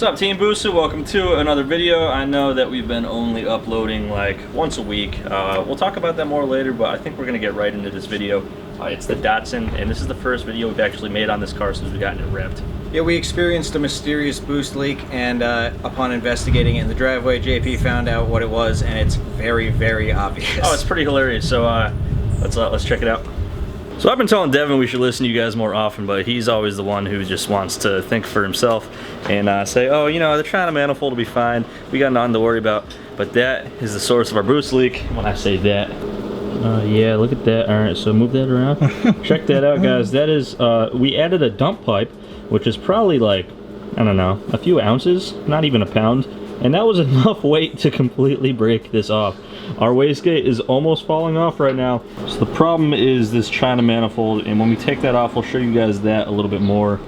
What's up, Team Boosted? Welcome to another video. I know that we've been only uploading like once a week. We'll talk about that more later, but I think we're gonna get right into this video. It's the Datsun, and this is the first video we've actually made on this car since we got it revved. Yeah, we experienced a mysterious boost leak, and upon investigating it in the driveway, JP found out what it was, and it's very, very obvious. Oh, it's pretty hilarious. So let's check it out. So I've been telling Devin we should listen to you guys more often, but he's always the one who just wants to think for himself and say, oh, you know, the China manifold will be fine. We got nothing to worry about. But that is the source of our boost leak. When I say that, yeah, look at that. All right, so move that around. Check that out, guys. That is, we added a dump pipe, which is probably like, I don't know, a few ounces, not even a pound. And that was enough weight to completely break this off. Our wastegate is almost falling off right now. So the problem is this China manifold, and when we take that off, we'll show you guys that a little bit more.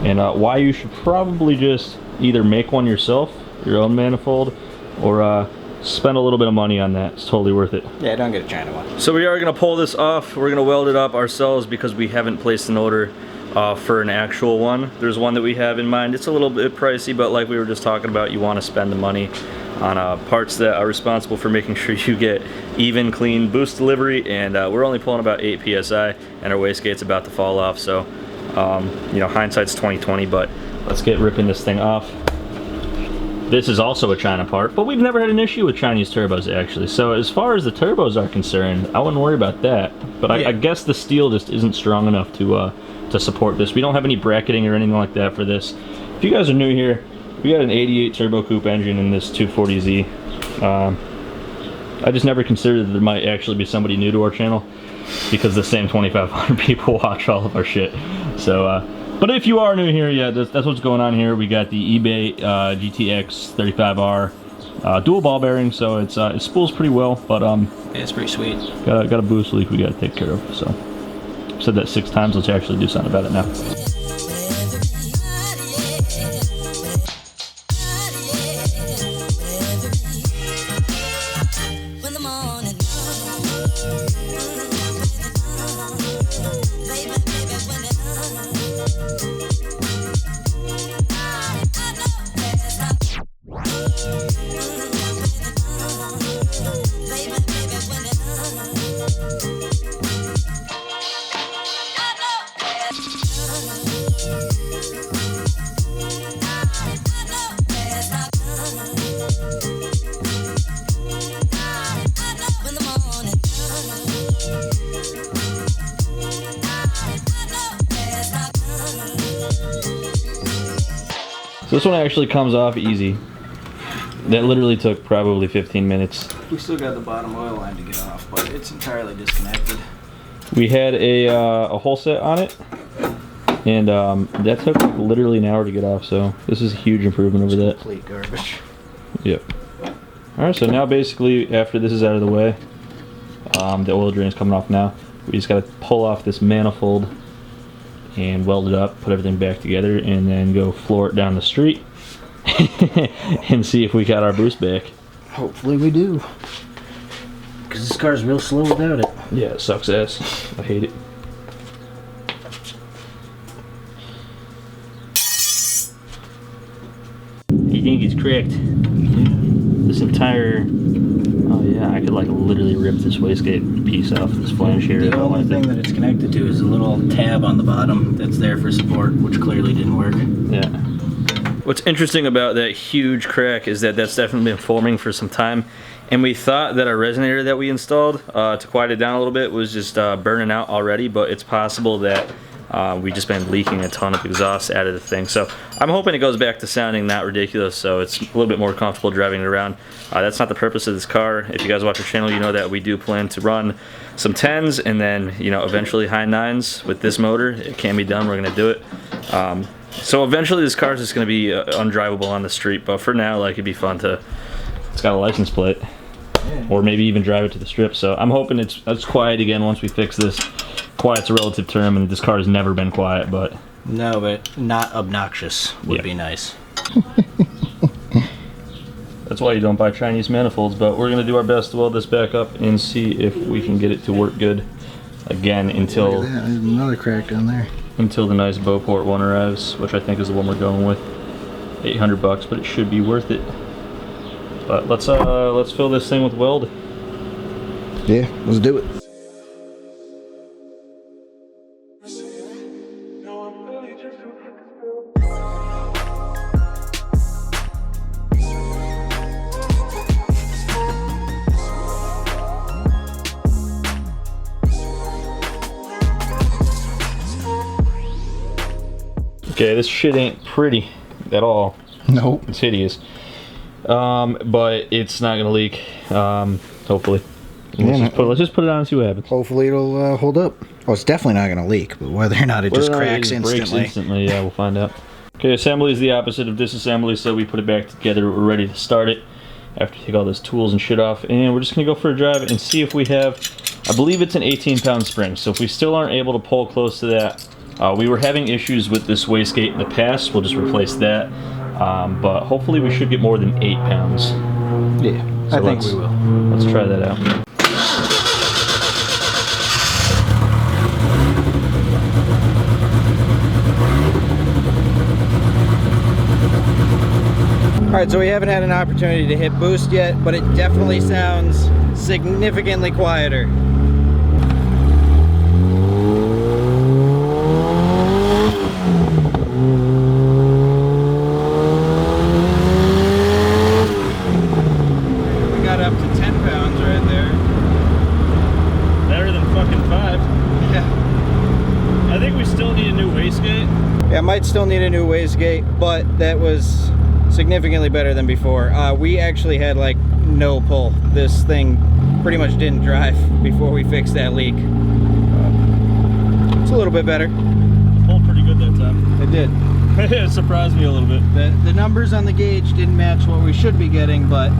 And why you should probably just either make one yourself, your own manifold, or spend a little bit of money on that. It's totally worth it. Yeah, don't get a China one. So we are gonna pull this off. We're gonna weld it up ourselves because we haven't placed an order for an actual one. There's one that we have in mind. It's a little bit pricey, but like we were just talking about, you want to spend the money on parts that are responsible for making sure you get even, clean boost delivery. And we're only pulling about 8 psi, and our wastegate's about to fall off. So, you know, hindsight's 20/20. But let's get ripping this thing off. This is also a China part, but we've never had an issue with Chinese turbos actually. So as far as the turbos are concerned, I wouldn't worry about that. But I guess the steel just isn't strong enough to support this. We don't have any bracketing or anything like that for this. If you guys are new here, we got an 88 turbo coupe engine in this 240Z. I just never considered that there might actually be somebody new to our channel because the same 2,500 people watch all of our shit. So, but if you are new here, yeah, that's what's going on here. We got the eBay GTX 35R dual ball bearing, so it spools pretty well, but yeah, it's pretty sweet. Got a boost leak we got to take care of. So I've said that 6 times. Let's actually do something about it now. So this one actually comes off easy. That literally took probably 15 minutes. We still got the bottom oil line to get off, but it's entirely disconnected. We had a hole set on it, and that took literally an hour to get off, so this is a huge improvement over that. Complete garbage. Yep. Alright, so now basically after this is out of the way, the oil drain is coming off now. We just got to pull off this manifold and weld it up, put everything back together, and then go floor it down the street and see if we got our boost back. Hopefully we do, because this car's real slow without it. Yeah, it sucks ass. I hate it. You think it's cracked? Yeah. This entire... Oh yeah, I could like literally rip this wastegate piece off this flange here. The only thing that it's connected to is a little tab on the bottom that's there for support, which clearly didn't work. Yeah. What's interesting about that huge crack is that that's definitely been forming for some time, and we thought that our resonator that we installed to quiet it down a little bit was just burning out already, but it's possible that we've just been leaking a ton of exhaust out of the thing. So I'm hoping it goes back to sounding not ridiculous, so it's a little bit more comfortable driving it around. That's not the purpose of this car. If you guys watch our channel, you know that we do plan to run some 10s and then, you know, eventually high 9s with this motor. It can be done. We're going to do it. So eventually this car is just going to be undrivable on the street, but for now, like, it'd be fun to... It's got a license plate. Yeah. Or maybe even drive it to the strip. So I'm hoping it's quiet again once we fix this. Quiet's a relative term, and this car has never been quiet, but... No, but not obnoxious would be nice. That's why you don't buy Chinese manifolds, but we're going to do our best to weld this back up and see if we can get it to work good again until... Look at that. There's another crack down there. Until the nice Beauport one arrives, which I think is the one we're going with. $800, but it should be worth it. But let's fill this thing with weld. Yeah, let's do it. Okay, this shit ain't pretty at all. Nope. It's hideous. But it's not gonna leak, hopefully. Let's just put it on and see what happens. Hopefully it'll hold up. Oh, it's definitely not gonna leak, but whether or not it just cracks instantly. Yeah, we'll find out. Okay, assembly is the opposite of disassembly, so we put it back together. We're ready to start it after you take all those tools and shit off, and we're just gonna go for a drive and see if we have, I believe it's an 18-pound spring, so if we still aren't able to pull close to that, we were having issues with this wastegate in the past. We'll just replace that. But hopefully we should get more than 8 pounds. Yeah, so I think we will. Let's try that out. Alright, so we haven't had an opportunity to hit boost yet, but it definitely sounds significantly quieter. I might still need a new wastegate, but that was significantly better than before. We actually had like no pull. This thing pretty much didn't drive before we fixed that leak. It's a little bit better. Pulled pretty good that time. It did. It surprised me a little bit. The numbers on the gauge didn't match what we should be getting, but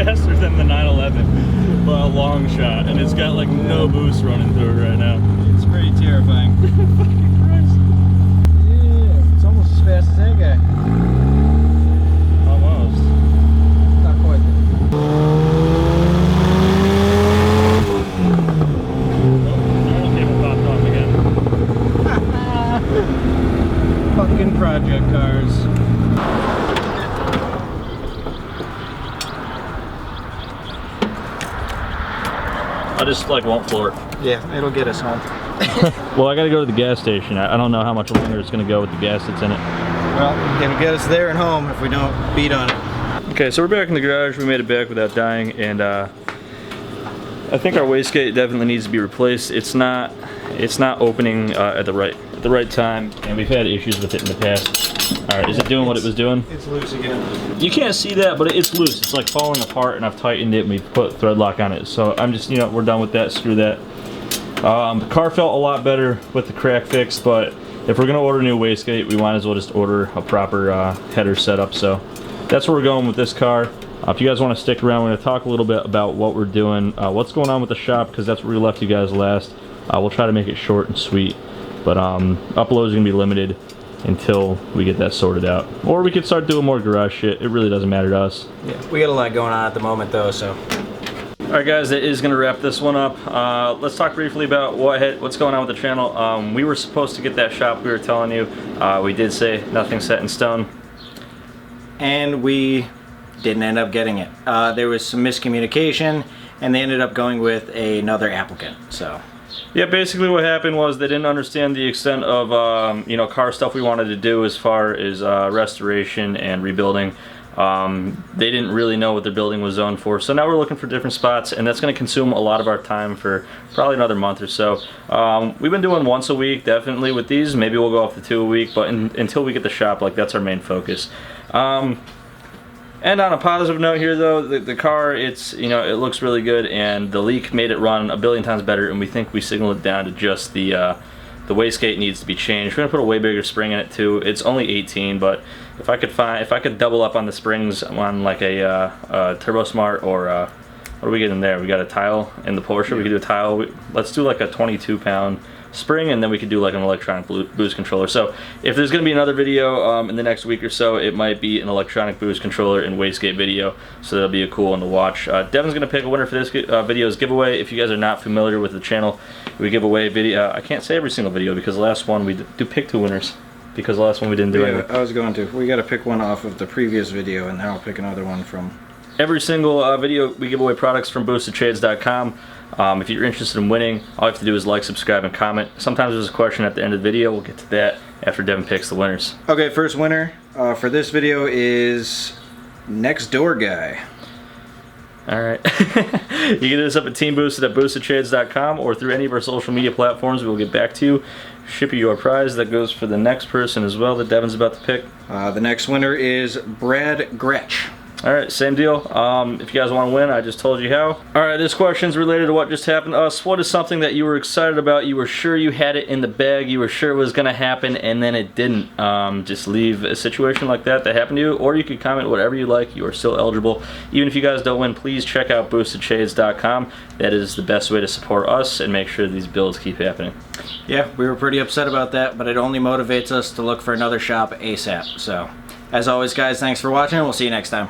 faster than the 911 by a long shot, and it's got like no boost running through it right now. It's pretty terrifying. Fucking Christ. Yeah, it's almost as fast as that guy. Almost. Not quite there. Oh, cable popped off again. Fucking project cars. I just like won't floor it. Yeah, it'll get us home. Well, I gotta go to the gas station. I don't know how much longer it's gonna go with the gas that's in it. Well, it'll get us there and home if we don't beat on it. Okay, so we're back in the garage. We made it back without dying, and I think our wastegate definitely needs to be replaced. It's not opening at the right time, and we've had issues with it in the past. All right, is it doing what it was doing? It's loose again. You can't see that, but it's loose. It's like falling apart, and I've tightened it, and we've put thread lock on it. So I'm just, we're done with that. Screw that. The car felt a lot better with the crack fix, but if we're gonna order a new wastegate, we might as well just order a proper header setup. So that's where we're going with this car. If you guys want to stick around, we're going to talk a little bit about what we're doing, what's going on with the shop, because that's where we left you guys last. We'll try to make it short and sweet, but uploads are going to be limited until we get that sorted out. Or we could start doing more garage shit. It really doesn't matter to us. Yeah, we got a lot going on at the moment though, so. Alright guys, that is going to wrap this one up. Let's talk briefly about what's going on with the channel. We were supposed to get that shop we were telling you. We did say nothing set in stone. And we didn't end up getting it. There was some miscommunication, and they ended up going with another applicant, so. Yeah, basically what happened was they didn't understand the extent of car stuff we wanted to do as far as restoration and rebuilding. They didn't really know what their building was zoned for, so now we're looking for different spots, and that's going to consume a lot of our time for probably another month or so. We've been doing once a week, definitely with these. Maybe we'll go up to 2 a week, but until we get the shop, like, that's our main focus. And on a positive note here, though, the car, it looks really good, and the leak made it run a billion times better, and we think we signaled it down to just the the wastegate needs to be changed. We're gonna put a way bigger spring in it too. It's only 18, but if I could double up on the springs on like a Turbo Smart, or what do we get in there? We got a tile in the Porsche. We could do a tile. Let's do like a 22-pound spring, and then we could do like an electronic boost controller. So if there's going to be another video in the next week or so, it might be an electronic boost controller and wastegate video, so that'll be a cool one to watch. Devin's going to pick a winner for this video's giveaway. If you guys are not familiar with the channel, we give away video. I can't say every single video because the last one we do pick 2 winners, because the last one we didn't do anything. I was going to. We got to pick one off of the previous video, and then I'll pick another one from... Every single video we give away products from boostedshades.com. If you're interested in winning, all you have to do is like, subscribe, and comment. Sometimes there's a question at the end of the video. We'll get to that after Devin picks the winners. Okay, first winner for this video is Next Door Guy. Alright. You can hit us up at Teamboosted at boostedshades.com, or through any of our social media platforms. We'll get back to you. Ship you your prize. That goes for the next person as well that Devin's about to pick. The next winner is Brad Gretsch. Alright, same deal. If you guys want to win, I just told you how. Alright, this question's related to what just happened to us. What is something that you were excited about, you were sure you had it in the bag, you were sure it was going to happen, and then it didn't? Just leave a situation like that happened to you, or you could comment whatever you like. You are still eligible. Even if you guys don't win, please check out boostedshades.com. That is the best way to support us and make sure these builds keep happening. Yeah, we were pretty upset about that, but it only motivates us to look for another shop ASAP. So, as always, guys, thanks for watching, and we'll see you next time.